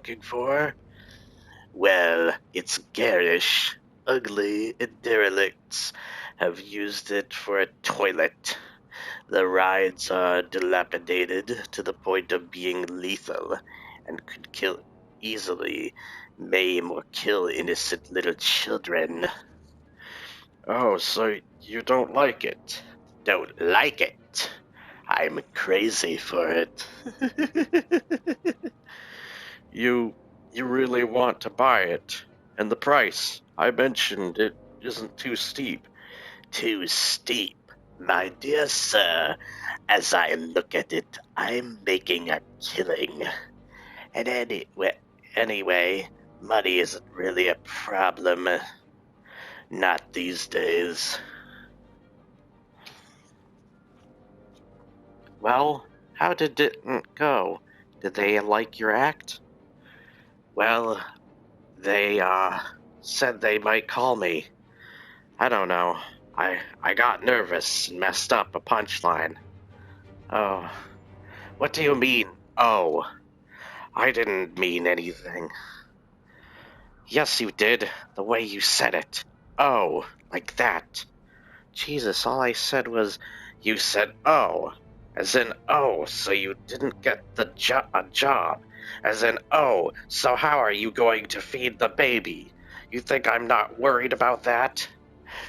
looking for? Well, it's garish, ugly, and derelicts have used it for a toilet. The rides are dilapidated to the point of being lethal and could kill easily, maim or kill innocent little children. Oh, so you don't like it? Don't like it. I'm crazy for it. you you really want to buy it. And the price, I mentioned it isn't too steep. Too steep, my dear sir. As I look at it, I'm making a killing. And anyway, money isn't really a problem. Not these days. Well, how did it go? Did they like your act? Well, they, said they might call me. I don't know. I got nervous and messed up a punchline. Oh, what do you mean, oh? I didn't mean anything. Yes, you did, the way you said it. Oh, like that. Jesus, all I said was, you said oh. As in, oh, so you didn't get a job. As in, oh, so how are you going to feed the baby? You think I'm not worried about that?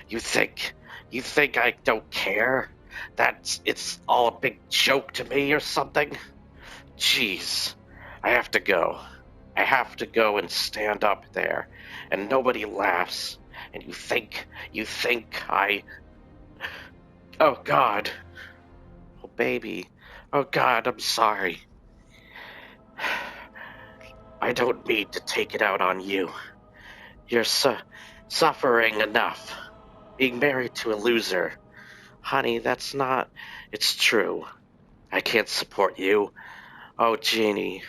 You think I don't care? It's all a big joke to me or something? Jeez, I have to go. I have to go and stand up there, and nobody laughs. And you think I... Oh, God. Oh, baby. Oh, God, I'm sorry. I don't mean to take it out on you. You're suffering enough. Being married to a loser. Honey, that's not... It's true. I can't support you. Oh, Jeannie,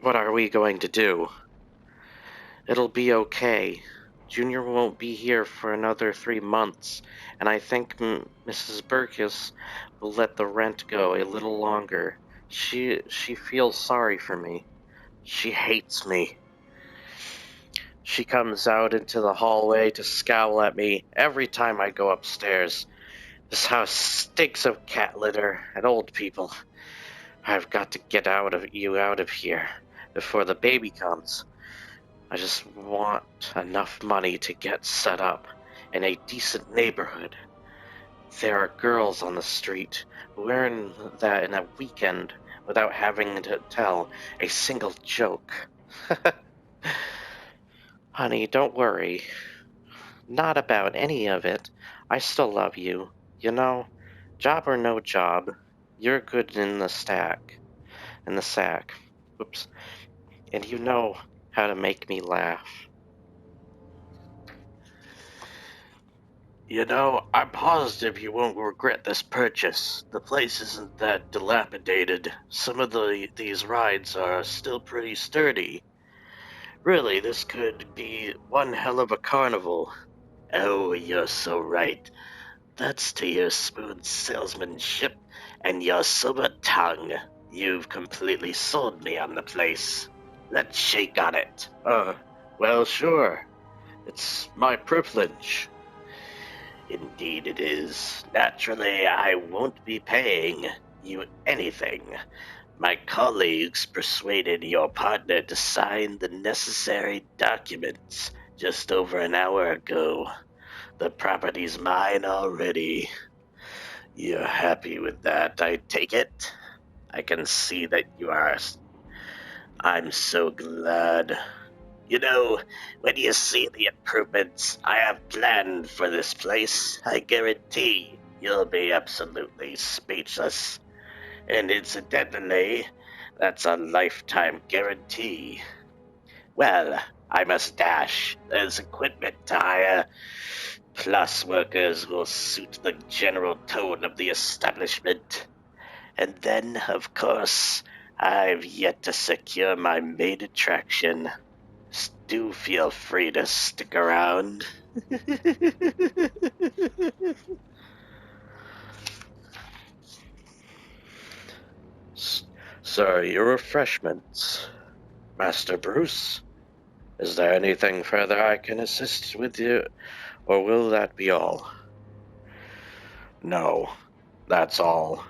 what are we going to do? It'll be okay. Junior won't be here for another 3 months, and I think Mrs. Burkus will let the rent go a little longer. She feels sorry for me. She hates me. She comes out into the hallway to scowl at me every time I go upstairs. This house stinks of cat litter and old people. I've got to get out of here before the baby comes. I just want enough money to get set up in a decent neighborhood. There are girls on the street who earn that in a weekend without having to tell a single joke. Honey, don't worry. Not about any of it. I still love you. You know, job or no job, you're good in the sack. Oops. And you know how to make me laugh. You know, I'm positive you won't regret this purchase. The place isn't that dilapidated. Some of these rides are still pretty sturdy. Really, this could be one hell of a carnival. Oh, you're so right. That's to your smooth salesmanship and your sober tongue. You've completely sold me on the place. Let's shake on it. Well, sure. It's my privilege. Indeed it is. Naturally, I won't be paying you anything. My colleagues persuaded your partner to sign the necessary documents just over an hour ago. The property's mine already. You're happy with that, I take it? I can see that you are. I'm so glad. You know, when you see the improvements I have planned for this place, I guarantee you'll be absolutely speechless. And incidentally, that's a lifetime guarantee. Well, I must dash. There's equipment to hire. Plus workers will suit the general tone of the establishment. And then, of course, I've yet to secure my main attraction. Do feel free to stick around. Sorry, your refreshments. Master Bruce, is there anything further I can assist with you, or will that be all? No, that's all.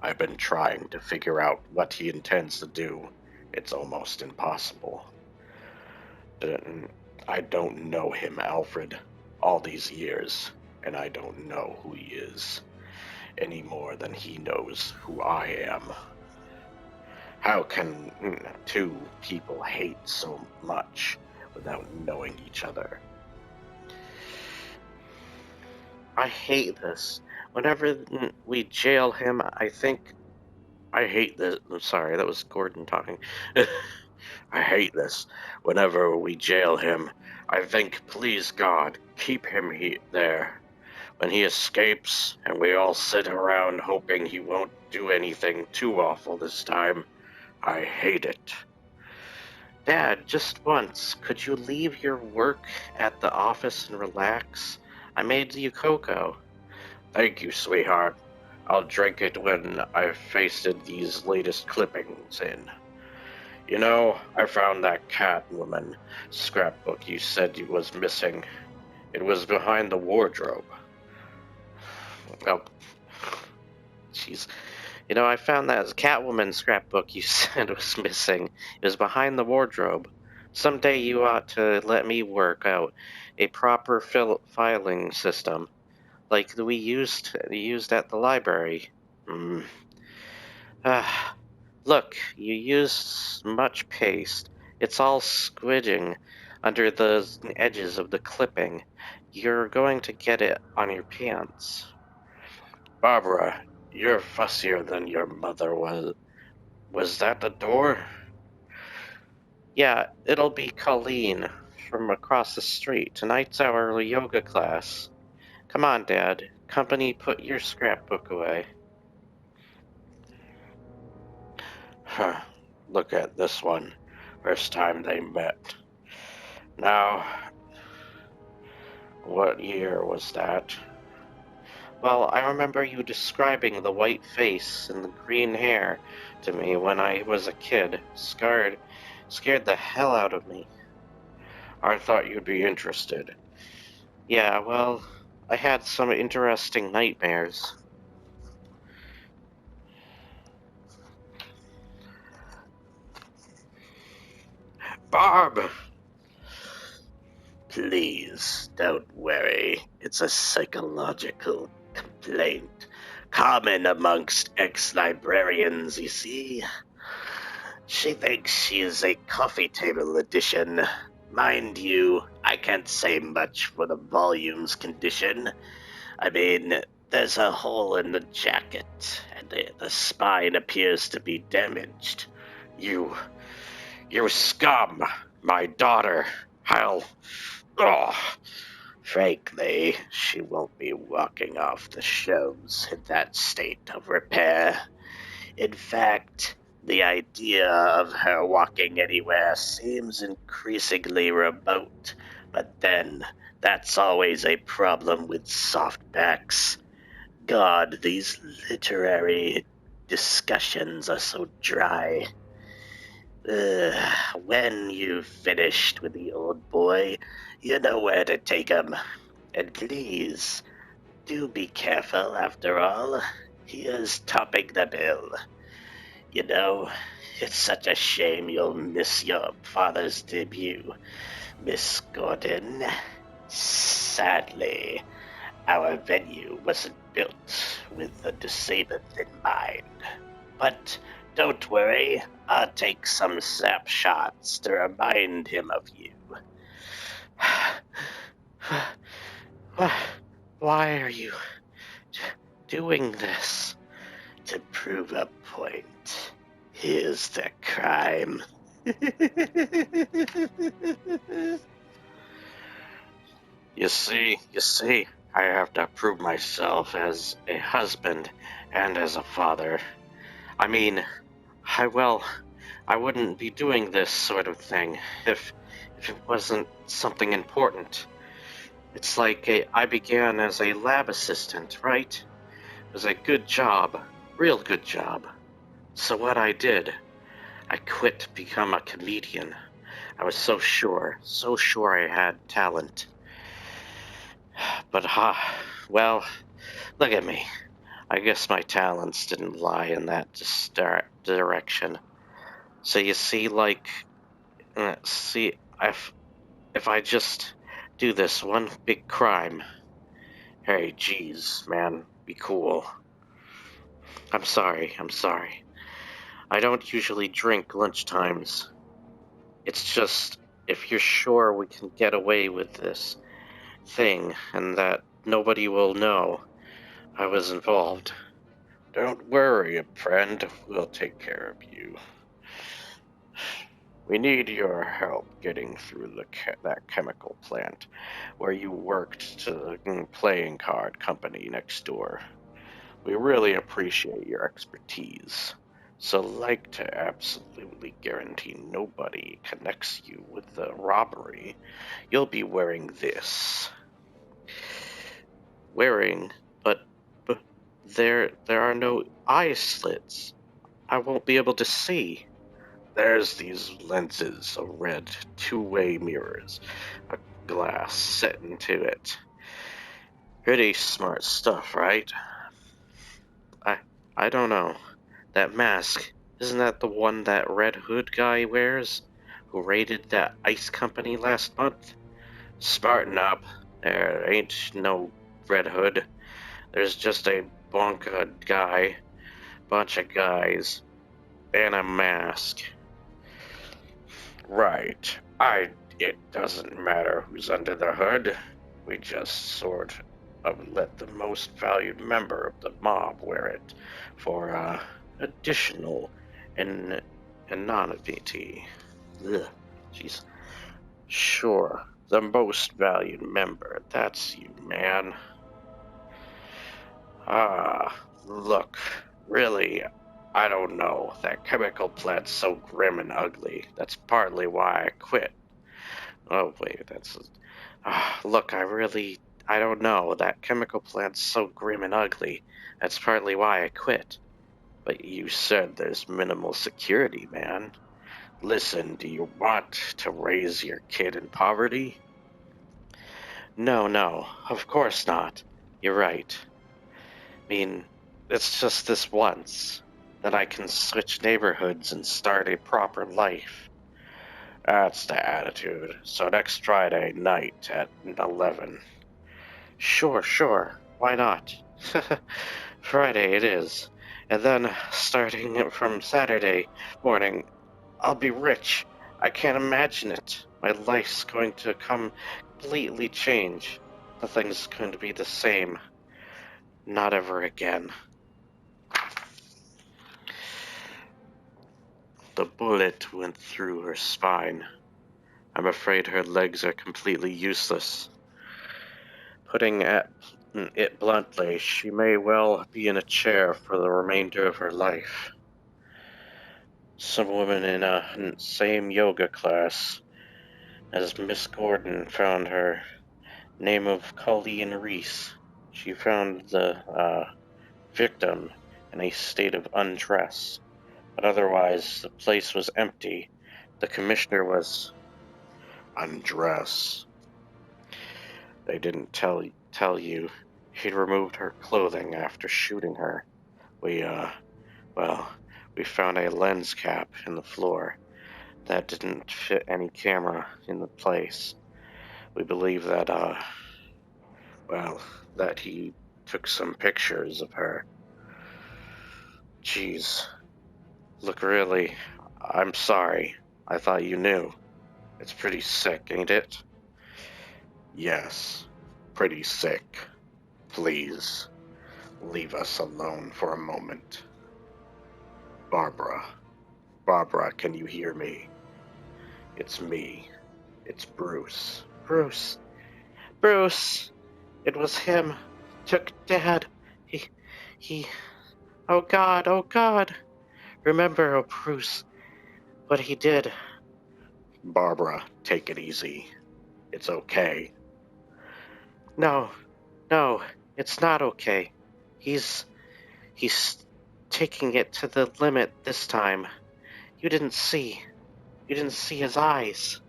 I've been trying to figure out what he intends to do. It's almost impossible. I don't know him, Alfred, all these years, and I don't know who he is, any more than he knows who I am. How can two people hate so much without knowing each other? I hate this. Whenever we jail him, I hate this. I'm sorry, that was Gordon talking. I hate this. Whenever we jail him, I think, please God, keep him there. When he escapes, and we all sit around hoping he won't do anything too awful this time, I hate it. Dad, just once, could you leave your work at the office and relax? I made you cocoa. Thank you, sweetheart. I'll drink it when I've pasted these latest clippings in. You know, I found that Catwoman scrapbook you said you was missing. It was behind the wardrobe. Oh, jeez. You know, I found that Catwoman scrapbook you said was missing. It was behind the wardrobe. Someday you ought to let me work out a proper filing system, like we used at the library. Look, you used much paste. It's all squidging under the edges of the clipping. You're going to get it on your pants. Barbara, you're fussier than your mother was. Was that the door? Yeah, it'll be Colleen from across the street. Tonight's our yoga class. Come on, Dad. Company, put your scrapbook away. Huh. Look at this one. First time they met. Now, what year was that? Well, I remember you describing the white face and the green hair to me when I was a kid. Scared the hell out of me. I thought you'd be interested. Yeah, well, I had some interesting nightmares. Barb! Please, don't worry. It's a psychological complaint. Common amongst ex-librarians, you see. She thinks she is a coffee table edition. Mind you, I can't say much for the volume's condition. I mean, there's a hole in the jacket, and the spine appears to be damaged. You scum! My daughter! Frankly, she won't be walking off the shelves in that state of repair. In fact, the idea of her walking anywhere seems increasingly remote, but then that's always a problem with softbacks. God, these literary discussions are so dry. When you've finished with the old boy, you know where to take him. And please, do be careful after all. He is topping the bill. You know, it's such a shame you'll miss your father's debut, Miss Gordon. Sadly, our venue wasn't built with the disabled in mind. But don't worry, I'll take some snapshots to remind him of you. Why are you doing this? To prove a point. Here's the crime. You see, I have to prove myself as a husband and as a father. I mean, I wouldn't be doing this sort of thing if it wasn't something important. It's like I began as a lab assistant, right? It was a good job, real good job. So what I did, I quit to become a comedian. I was so sure I had talent. But well, look at me. I guess my talents didn't lie in that direction. So you see, if I just do this one big crime, hey, geez, man, be cool. I'm sorry. I don't usually drink lunchtimes. It's just, if you're sure we can get away with this thing and that nobody will know I was involved. Don't worry, friend. We'll take care of you. We need your help getting through that chemical plant where you worked to the playing card company next door. We really appreciate your expertise. So, like to absolutely guarantee nobody connects you with the robbery, you'll be wearing this. But there are no eye slits. I won't be able to see. There's these lenses of red two-way mirrors, a glass set into it. Pretty smart stuff, right? I don't know. That mask, isn't that the one that Red Hood guy wears, who raided that ice company last month? Smarten up. There ain't no Red Hood. There's just a bunch of guys, and a mask. Right. It doesn't matter who's under the hood. We just sort of let the most valued member of the mob wear it for, additional anonymity. Ugh. Jeez. Sure, the most valued member. That's you, man. Look, really, I don't know. That chemical plant's so grim and ugly. That's partly why I quit. Oh, wait, look, I don't know. That chemical plant's so grim and ugly. That's partly why I quit. But you said there's minimal security, man. Listen, do you want to raise your kid in poverty? No, of course not. You're right. I mean, it's just this once. Then I can switch neighborhoods and start a proper life. That's the attitude. So next Friday night at 11. Sure. Why not? Friday it is. And then, starting from Saturday morning, I'll be rich. I can't imagine it. My life's going to completely change. Nothing's going to be the same. Not ever again. The bullet went through her spine. I'm afraid her legs are completely useless. Putting it bluntly, she may well be in a chair for the remainder of her life. Some woman in a same yoga class as Miss Gordon found her, name of Colleen Reese. She found the victim in a state of undress, but otherwise the place was empty. The commissioner was undressed. They didn't tell you he'd removed her clothing after shooting her. We found a lens cap in the floor that didn't fit any camera in the place. We believe that, that he took some pictures of her. Jeez. Look, really, I'm sorry. I thought you knew. It's pretty sick, ain't it? Yes, pretty sick. Please, leave us alone for a moment. Barbara, can you hear me? It's me. It's Bruce. Bruce! It was him. Took Dad. He... Oh God. Remember, oh Bruce, what he did. Barbara, take it easy. It's okay. No, it's not okay. He's taking it to the limit this time. You didn't see his eyes.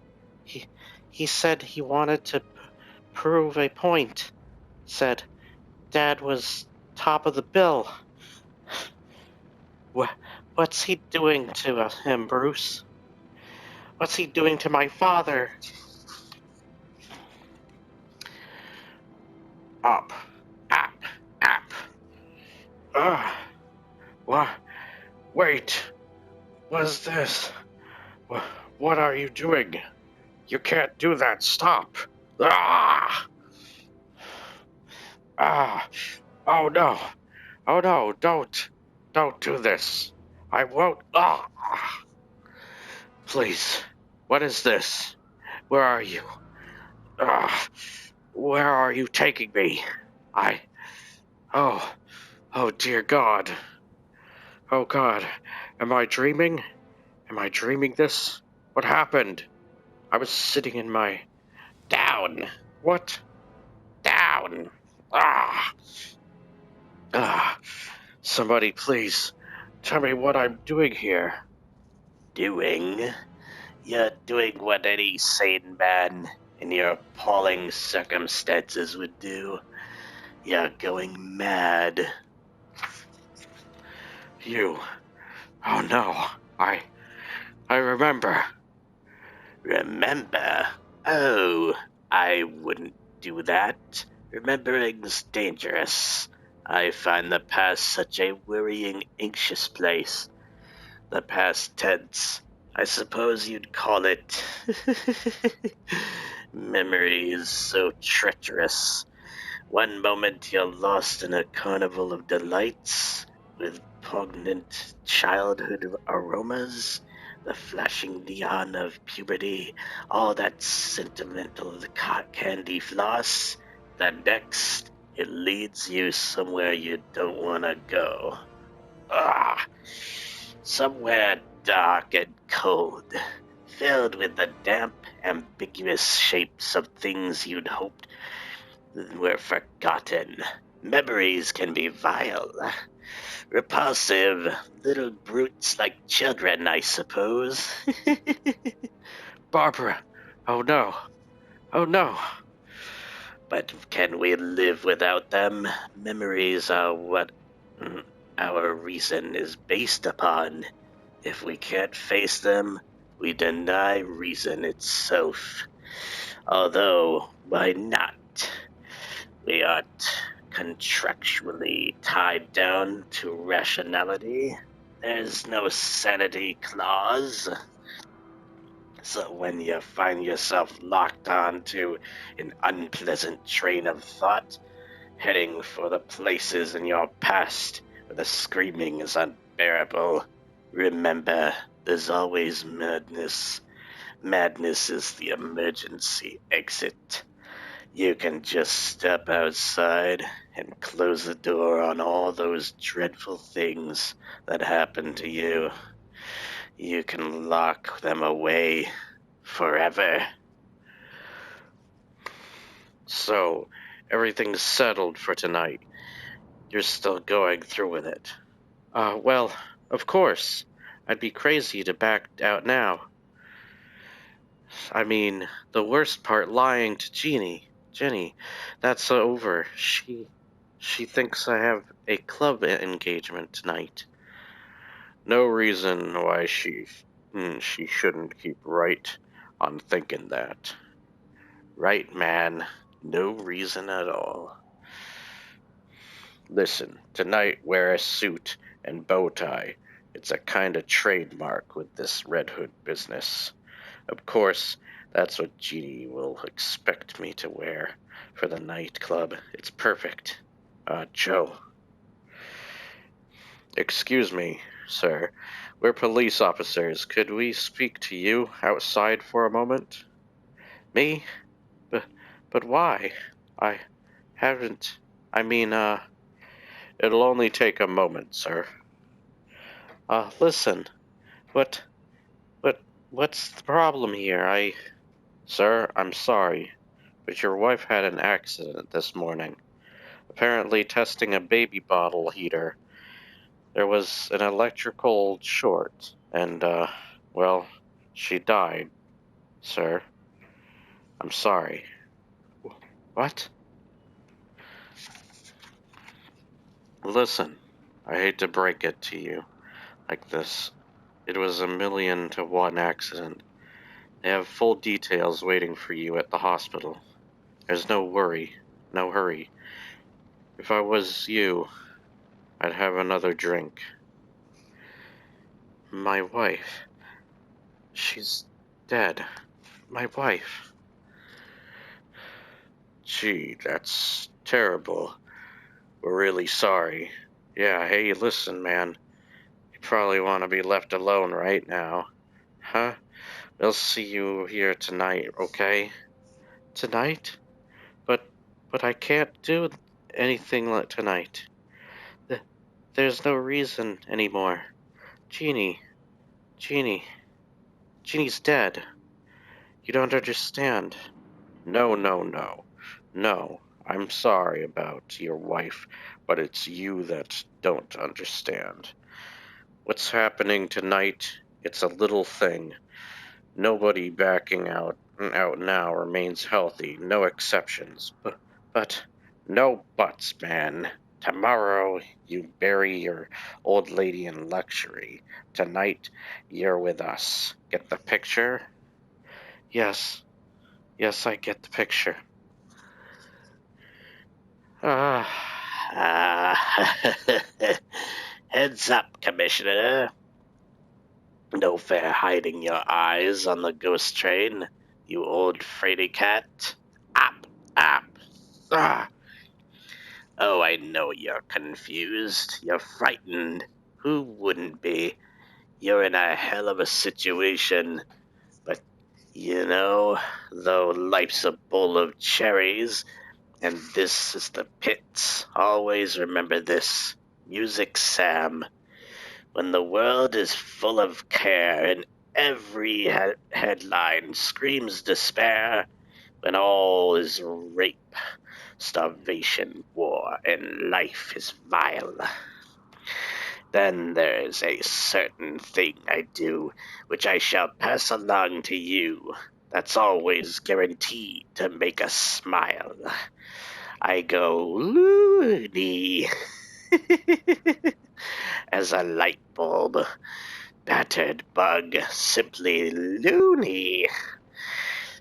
He said he wanted to prove a point. Said Dad was top of the bill. What's he doing to him, Bruce? What's he doing to my father? Up, up, up. What? Wait. What is this? What are you doing? You can't do that. Stop. Ah! Ah! Oh no! Oh no! Don't do this. I won't. Ah! Please. What is this? Where are you? Ah! Where are you taking me? Oh, oh dear God. Oh God. Am I dreaming? Am I dreaming this? What happened? I was sitting in my... Down! What? Down! Ah! Ah! Somebody please tell me what I'm doing here. Doing? You're doing what any sane man in your appalling circumstances would do. You're going mad. You... Oh no, I remember. Remember? Oh, I wouldn't do that. Remembering's dangerous. I find the past such a worrying, anxious place. The past tense. I suppose you'd call it. Memory is so treacherous. One moment you're lost in a carnival of delights, with poignant childhood aromas, the flashing neon of puberty, all that sentimental candy floss. The next, it leads you somewhere you don't want to go. Ah, somewhere dark and cold, filled with the damp, ambiguous shapes of things you'd hoped were forgotten. Memories can be vile, repulsive, little brutes like children, I suppose. Barbara, oh no, oh no. But can we live without them? Memories are what our reason is based upon. If we can't face them, we deny reason itself. Although, why not? We aren't contractually tied down to rationality. There's no sanity clause. So when you find yourself locked on to an unpleasant train of thought, heading for the places in your past where the screaming is unbearable, remember, there's always madness. Madness is the emergency exit. You can just step outside and close the door on all those dreadful things that happened to you. You can lock them away forever. So, everything's settled for tonight. You're still going through with it. Well, of course. I'd be crazy to back out now. I mean, the worst part, lying to Jenny, that's over. She thinks I have a club engagement tonight. No reason why she shouldn't keep right on thinking that. Right, man. No reason at all. Listen, tonight wear a suit and bow tie. It's a kind of trademark with this Red Hood business. Of course, that's what Jeannie will expect me to wear for the nightclub. It's perfect. Joe. Excuse me, sir. We're police officers. Could we speak to you outside for a moment? Me? But why? I haven't... I mean, it'll only take a moment, sir. Listen. What's the problem here? Sir, I'm sorry, but your wife had an accident this morning. Apparently testing a baby bottle heater. There was an electrical short. And, well, she died, sir. I'm sorry. What? Listen, I hate to break it to you like this. It was a 1,000,000 to 1 accident. They have full details waiting for you at the hospital. There's no worry, no hurry. If I was you, I'd have another drink. My wife. She's dead. My wife. Gee, that's terrible. We're really sorry. Yeah, hey, listen, man. You probably want to be left alone right now. Huh? We'll see you here tonight, okay? Tonight? But I can't do anything tonight. There's no reason anymore. Jeannie, Jeannie, Jeannie's dead. You don't understand. No, no, no. No, I'm sorry about your wife, but it's you that don't understand. What's happening tonight, it's a little thing. Nobody backing out now remains healthy, no exceptions. But no buts, man. Tomorrow you bury your old lady in luxury. Tonight you're with us. Get the picture? Yes. Yes, I get the picture. Heads up, Commissioner. No fair hiding your eyes on the ghost train, you old fraidy cat. Up, up. Ah. Oh, I know you're confused. You're frightened. Who wouldn't be? You're in a hell of a situation. But, though life's a bowl of cherries, and this is the pits, always remember this. Music Sam. When the world is full of care and every headline screams despair, when all is rape, starvation, war, and life is vile, then there's a certain thing I do which I shall pass along to you that's always guaranteed to make us smile. I go loony as a light bulb. Battered bug, simply loony.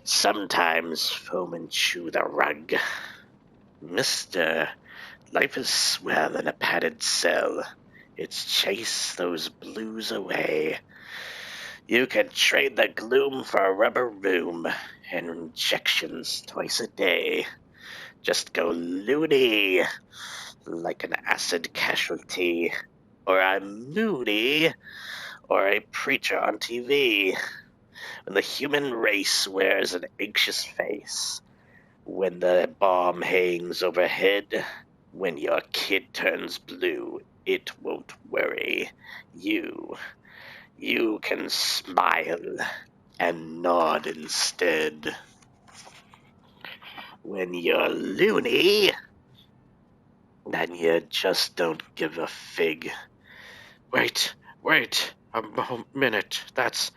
Sometimes foam and chew the rug. Mister, life is swell in a padded cell. It's chase those blues away. You can trade the gloom for a rubber room and injections twice a day. Just go loony like an acid casualty, or I'm moody, or a preacher on TV. When the human race wears an anxious face, when the bomb hangs overhead, when your kid turns blue, it won't worry you. You can smile and nod instead. When you're loony, then you just don't give a fig. Wait, a minute. That's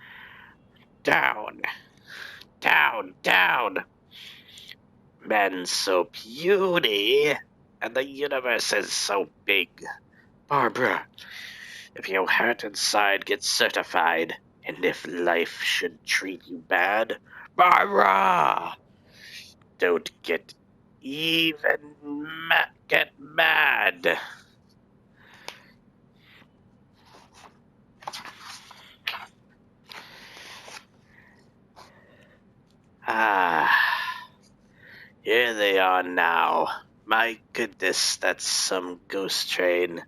down, down. Man's so puny, and the universe is so big. Barbara, if your heart inside gets certified, and if life should treat you bad, Barbara, don't get get mad. Ah, here they are now. My goodness, that's some ghost train.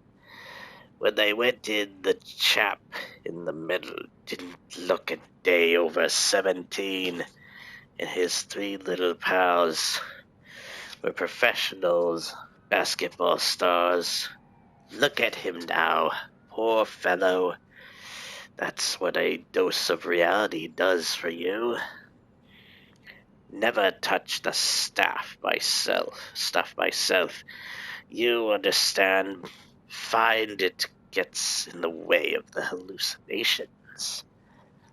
When they went in, the chap in the middle didn't look a day over 17, and his 3 little pals were professionals, basketball stars. Look at him now, poor fellow. That's what a dose of reality does for you. Never touch the stuff myself. You understand? Find it gets in the way of the hallucination. questions.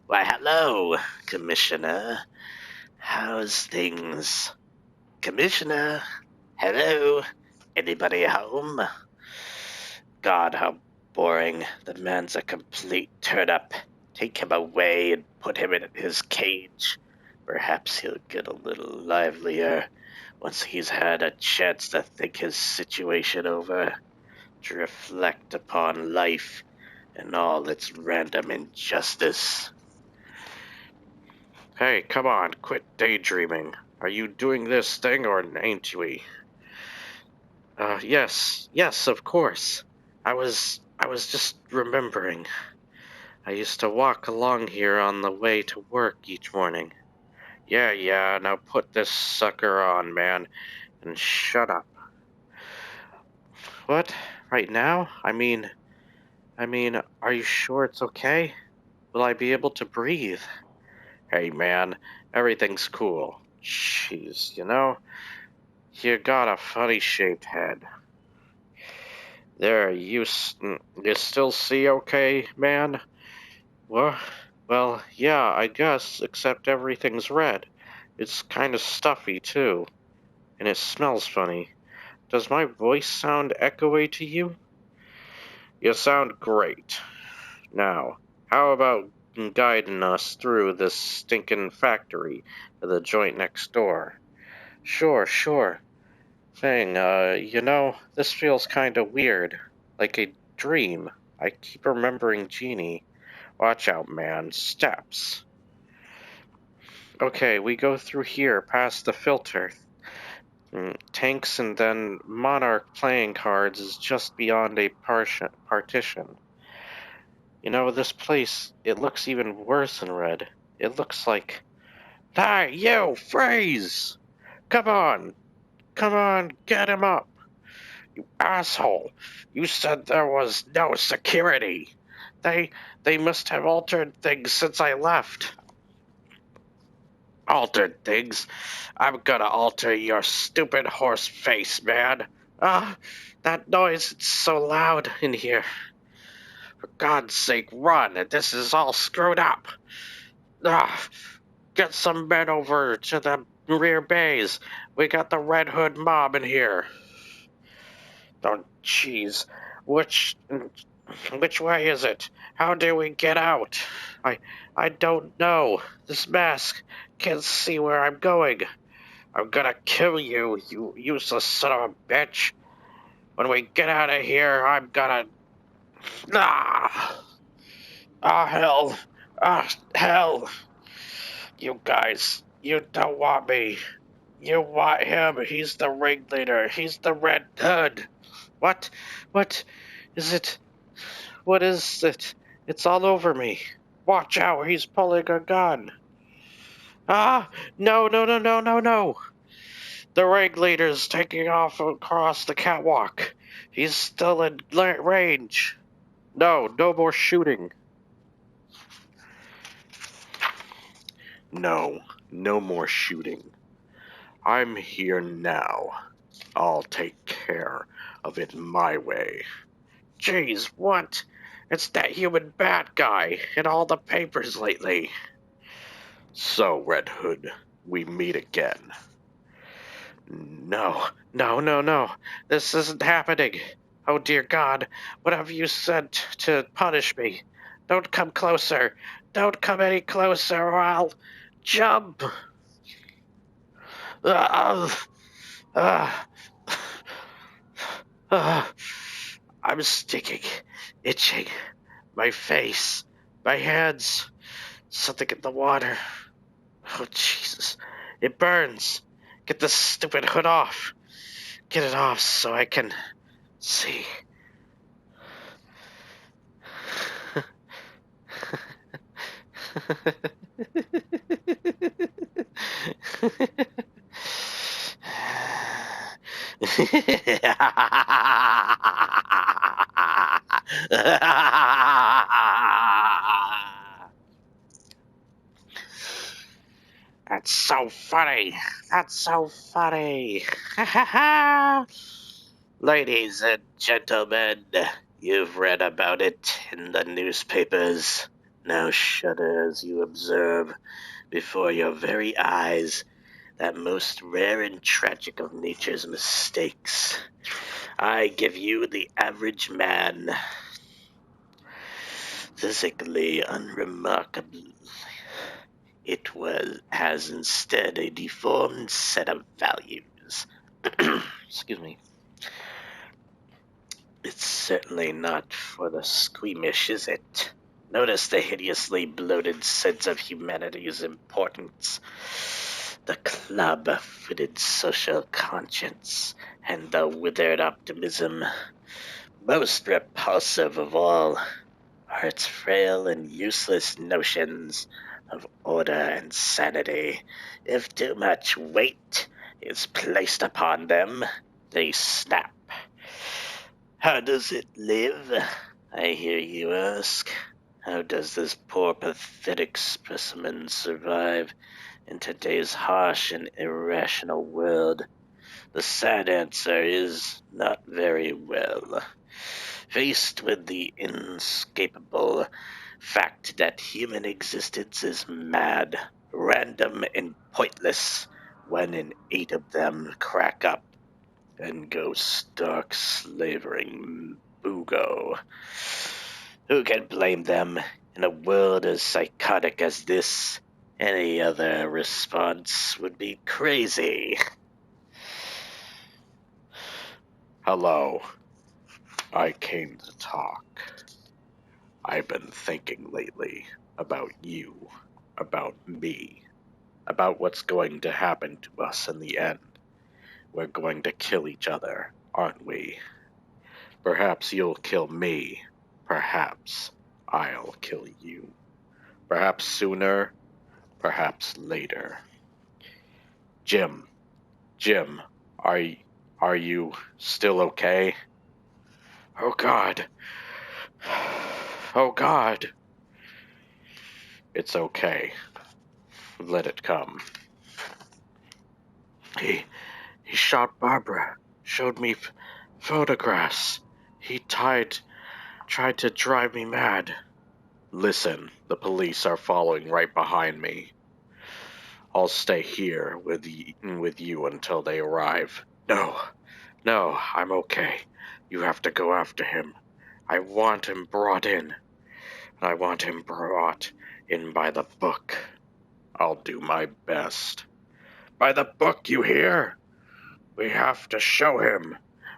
Why, hello, Commissioner. How's things? Commissioner? Hello? Anybody home? God, how boring. The man's a complete turn-up. Take him away and put him in his cage. Perhaps he'll get a little livelier once he's had a chance to think his situation over, to reflect upon life and all its random injustice. Hey, come on, quit daydreaming. Are you doing this thing or ain't we? Yes, of course. I was just remembering. I used to walk along here on the way to work each morning. Yeah, now put this sucker on, man, and shut up. What? Right now? Are you sure it's okay? Will I be able to breathe? Hey, man, everything's cool. Jeez, you got a funny-shaped head. There, you still see okay, man? Well, yeah, I guess, except everything's red. It's kind of stuffy, too. And it smells funny. Does my voice sound echoey to you? You sound great. Now, how about guiding us through this stinking factory to the joint next door? Sure. Thing, this feels kinda weird. Like a dream. I keep remembering Jeannie. Watch out, man. Steps. Okay, we go through here, past the filter. Tanks and then Monarch playing cards is just beyond a partition. This place, it looks even worse in red. It looks like... Hey, you! Freeze! Come on, get him up! You asshole! You said there was no security! They must have altered things since I left. Altered things? I'm gonna alter your stupid horse face, man. That noise, it's so loud in here. For God's sake, run! This is all screwed up. Get some men over to the rear bays. We got the Red Hood mob in here. Oh, jeez. Which way is it? How do we get out? I don't know. This mask can't see where I'm going. I'm gonna kill you, you useless son of a bitch. When we get out of here, I'm gonna... hell. Hell. You guys, you don't want me. You want him. He's the ringleader. He's the Red Hood. What is it? What is it? It's all over me. Watch out, he's pulling a gun. No. The ringleader's taking off across the catwalk. He's still in range. No more shooting. No more shooting. I'm here now. I'll take care of it my way. Jeez, what? It's that human bat guy in all the papers lately. So, Red Hood, we meet again. No. This isn't happening. Oh, dear God, what have you said to punish me? Don't come closer. Don't come any closer or I'll jump. I'm sticking, itching, my face, my hands, something in the water. Oh, Jesus, it burns. Get this stupid hood off. Get it off so I can see. That's so funny. Ladies and gentlemen, you've read about it in the newspapers. now shudder as you observe before your very eyes that most rare and tragic of nature's mistakes. I give you the average man, physically unremarkable. Has instead a deformed set of values. Excuse me. It's certainly not for the squeamish, is it? Notice the hideously bloated sense of humanity's importance, the club-footed social conscience, and the withered optimism. Most repulsive of all are its frail and useless notions of order and sanity. If too much weight is placed upon them, they snap. How does it live? I hear you ask. How does this poor, pathetic specimen survive in today's harsh and irrational world? The sad answer is not very well. Faced with the inescapable fact that human existence is mad, random, and pointless, one in 8 of them crack up and go stark slavering boogo. Who can blame them in a world as psychotic as this? Any other response would be crazy. Hello. I came to talk. I've been thinking lately about you, about me, about what's going to happen to us in the end. We're going to kill each other, aren't we? Perhaps you'll kill me. Perhaps I'll kill you. Perhaps sooner, perhaps later. Jim, are you still okay? Oh God. Oh God. It's okay. Let it come. He shot Barbara, showed me photographs. He tried to drive me mad. Listen, the police are following right behind me. I'll stay here with you until they arrive. No, I'm okay. You have to go after him. I want him brought in. I want him brought in by the book. I'll do my best. By the book, you hear? We have to show him.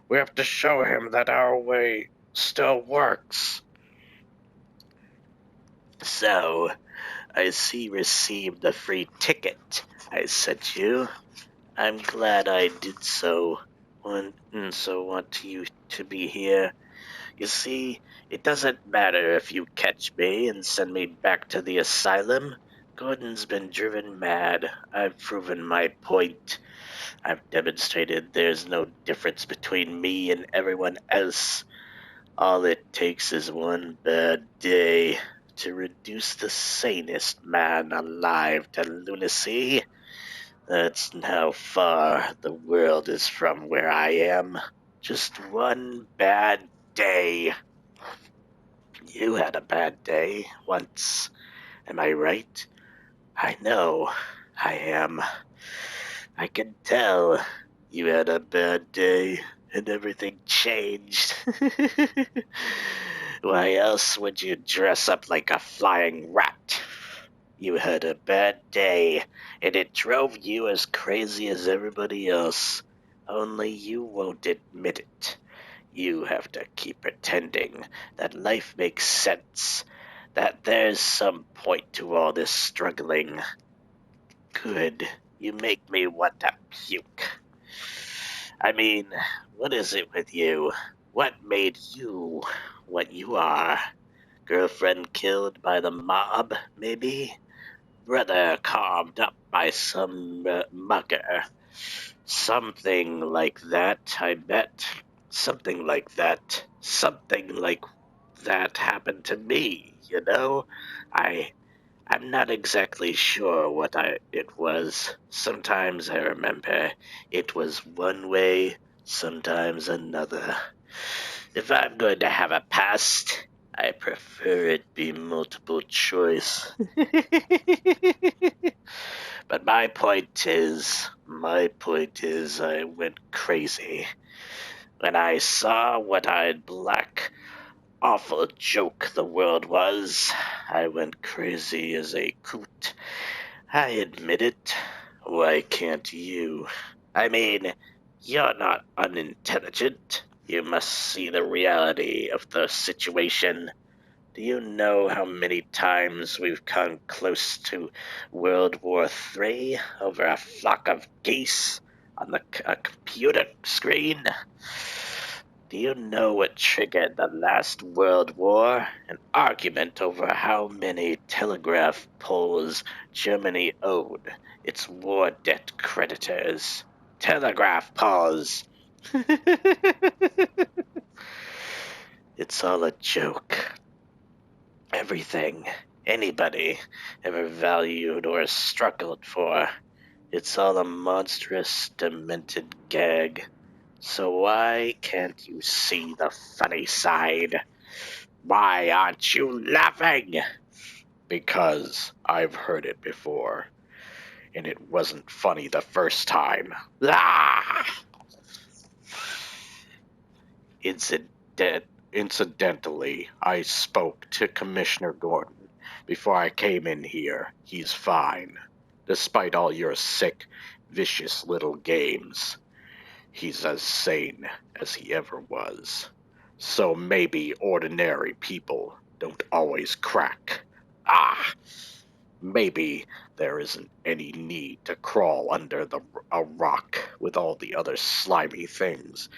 We have to show him that our way still works. So, I see you received the free ticket I sent you. I'm glad I did so. Want you to be here. You see, it doesn't matter if you catch me and send me back to the asylum. Gordon's been driven mad. I've proven my point. I've demonstrated there's no difference between me and everyone else. All it takes is one bad day to reduce the sanest man alive to lunacy. That's how far the world is from where I am. Just one bad day. You had a bad day once, am I right? I know I am. I can tell you had a bad day and everything changed. Why else would you dress up like a flying rat? You had a bad day, and it drove you as crazy as everybody else. Only you won't admit it. You have to keep pretending that life makes sense, that there's some point to all this struggling. Good. You make me want to puke. I mean, what is it with you? What made you what you are? Girlfriend killed by the mob, maybe? Brother carved up by some mucker. Something like that, I bet. Something like that. Something like that happened to me, you know? I'm not exactly sure what it was. Sometimes I remember it was one way, sometimes another. If I'm going to have a past, I prefer it be multiple choice. But my point is, I went crazy when I saw what awful joke the world was. I went crazy as a coot. I admit it. Why can't you? I mean, you're not unintelligent. You must see the reality of the situation. Do you know how many times we've come close to World War III over a flock of geese on a computer screen? Do you know what triggered the last World War? An argument over how many telegraph poles Germany owed its war debt creditors. Telegraph poles! It's all a joke. Everything anybody ever valued or struggled for. It's all a monstrous, demented gag. So why can't you see the funny side? Why aren't you laughing? Because I've heard it before, and it wasn't funny the first time. Ah! Incidentally, I spoke to Commissioner Gordon before I came in here. He's fine. Despite all your sick, vicious little games, he's as sane as he ever was. So maybe ordinary people don't always crack. Ah! Maybe there isn't any need to crawl under a rock with all the other slimy things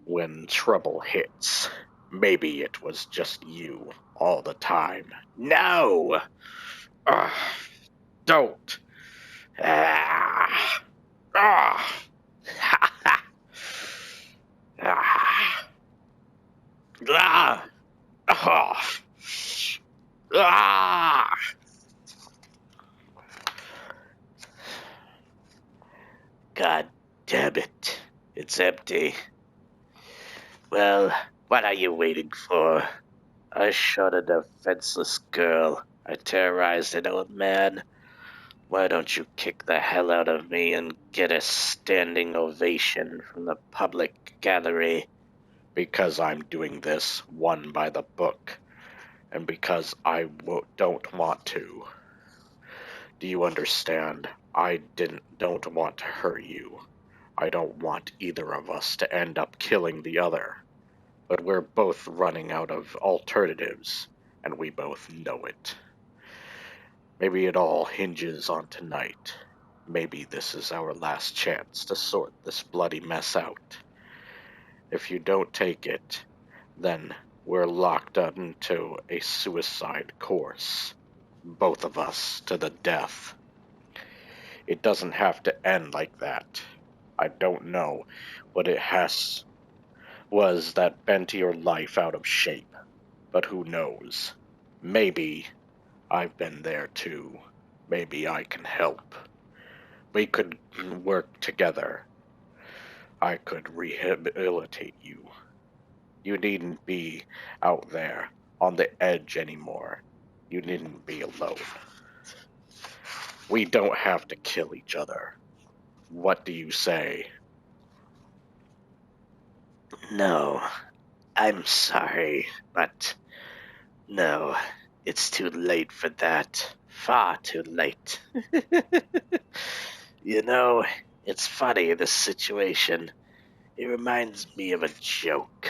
when trouble hits. Maybe it was just you all the time. No! Don't! Ah! Ah! Ah! Ah! Ah! Ah! God damn it. It's empty. Well, what are you waiting for? I shot a defenseless girl. I terrorized an old man. Why don't you kick the hell out of me and get a standing ovation from the public gallery? Because I'm doing this one by the book, and because I don't want to. Do you understand? I don't want to hurt you. I don't want either of us to end up killing the other. But we're both running out of alternatives, and we both know it. Maybe it all hinges on tonight. Maybe this is our last chance to sort this bloody mess out. If you don't take it, then we're locked into a suicide course. Both of us to the death. It doesn't have to end like that. I don't know what it was that bent your life out of shape, but who knows? Maybe I've been there too. Maybe I can help. We could work together. I could rehabilitate you. You needn't be out there on the edge anymore. You needn't be alone. We don't have to kill each other. What do you say? No, I'm sorry, but no, it's too late for that. Far too late. You know, it's funny, this situation. It reminds me of a joke.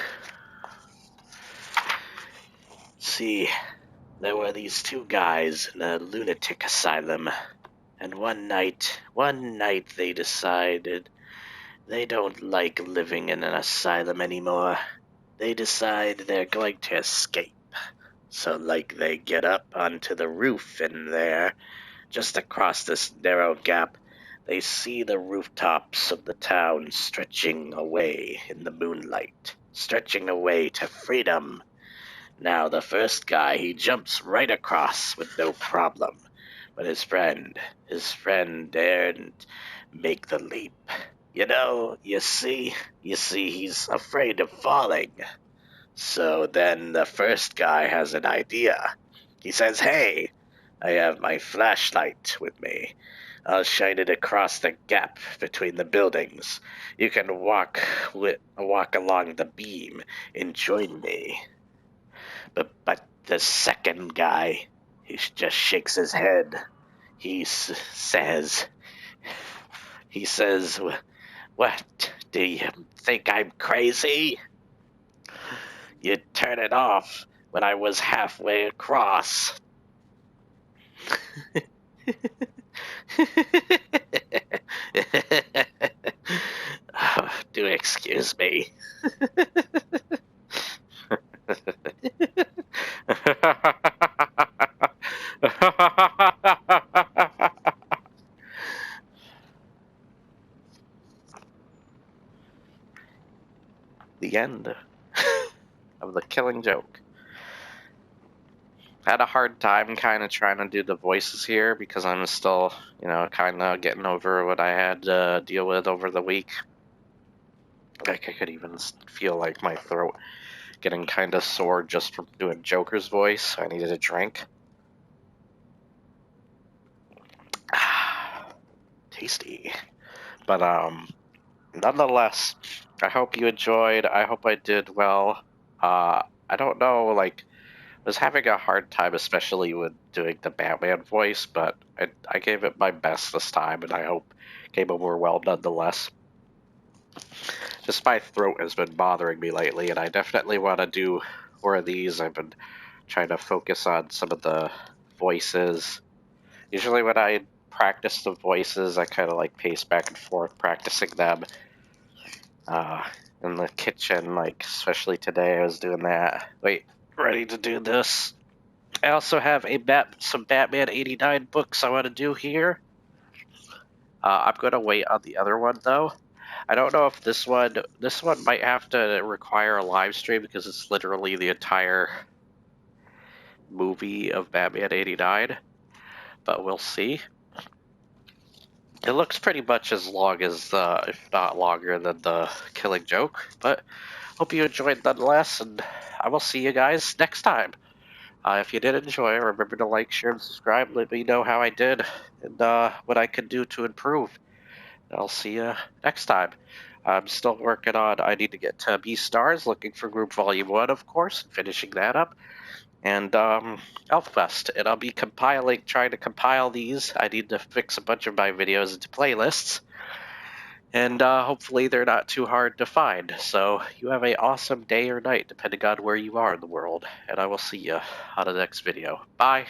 See, there were these two guys in a lunatic asylum, and one night they decided they don't like living in an asylum anymore. They decide they're going to escape. So they get up onto the roof in there, just across this narrow gap, they see the rooftops of the town stretching away in the moonlight, stretching away to freedom. Now the first guy, he jumps right across with no problem, but his friend daren't make the leap. You see, he's afraid of falling. So then the first guy has an idea. He says, "Hey, I have my flashlight with me. I'll shine it across the gap between the buildings. You can walk along the beam and join me." But the second guy, he just shakes his head. Says, he says, "What? Do you think I'm crazy? You turn it off when I was halfway across." Do excuse me. The end of the Killing Joke. Had a hard time kind of trying to do the voices here because I'm still, kind of getting over what I had to deal with over the week. Like, I could even feel like my throat getting kind of sore just from doing Joker's voice. I needed a drink. Tasty. But, nonetheless, I hope you enjoyed. I hope I did well. I don't know, like, I was having a hard time, especially with doing the Batman voice, but I gave it my best this time, and I hope it came over well nonetheless. Just my throat has been bothering me lately, and I definitely want to do more of these. I've been trying to focus on some of the voices. Usually when I practice the voices, I kind of like pace back and forth practicing them in the kitchen, like especially today I was doing that. Wait, ready to do this. I also have some Batman 89 books I want to do here. I'm going to wait on the other one, though. I don't know if this one might have to require a live stream because it's literally the entire movie of Batman 89, but we'll see. It looks pretty much as long as, if not longer than the Killing Joke, but hope you enjoyed nonetheless, and I will see you guys next time. If you did enjoy, remember to like, share, and subscribe. Let me know how I did and what I could do to improve. I'll see you next time. I'm still working on, I need to get to B-Stars, looking for Group Volume 1, of course, finishing that up. And Elfquest, and I'll be trying to compile these. I need to fix a bunch of my videos into playlists. And hopefully they're not too hard to find. So you have an awesome day or night, depending on where you are in the world. And I will see you on the next video. Bye.